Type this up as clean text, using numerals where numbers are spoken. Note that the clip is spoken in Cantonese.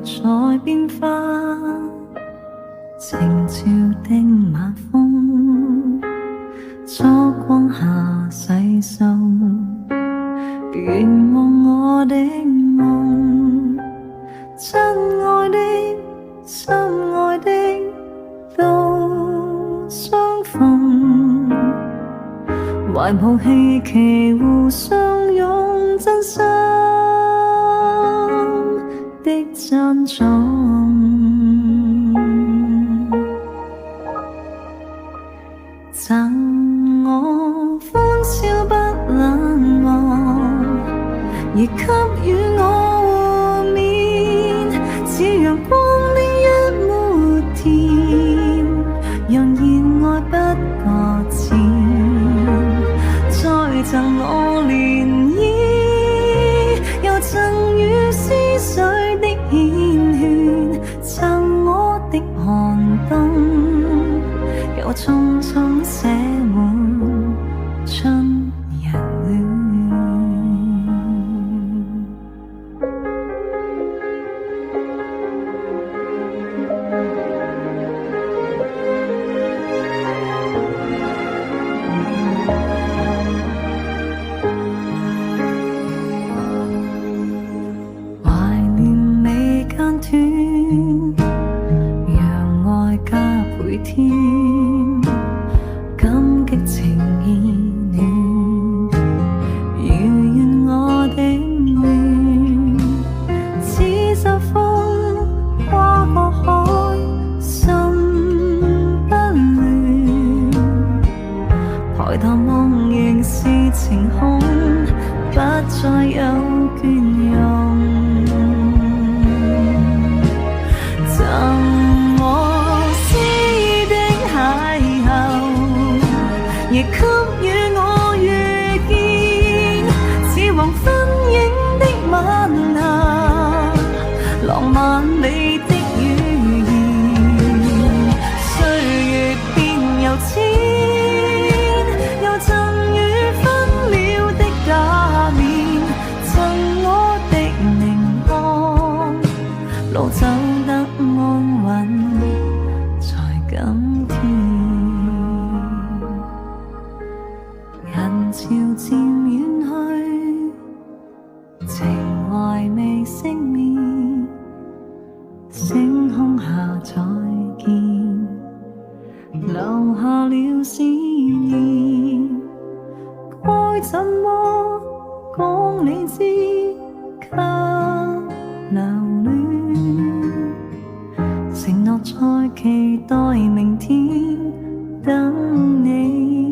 在變化，情照的晚風，燭光下細數，願望我的夢，親愛的、心愛的都相逢，懷抱希冀互相擁，真心的珍重。贈我歡笑不冷漠，亦給予我互勉，似陽光的一抹甜，讓熱愛不擱淺，再贈我漣漪，又贈予思緒的繾綣，贈我的寒冬，又匆匆寫滿春日戀。懷念未間斷，讓愛加倍添，感激情意暖，如願我的願，似就風跨過海，心不亂，抬頭望仍是晴空，不再有倦容。贈我詩的邂逅，亦給予我遇見，似黃昏影的吻合，浪漫美的語言，歲月變又遷，又贈予分秒的假面，贈我的寧安，路走得安穩，在今天。人潮漸遠去，情懷未熄滅，星空下再見，留下了思念，該怎麼講你知，給留戀，承諾再期待明天，等你。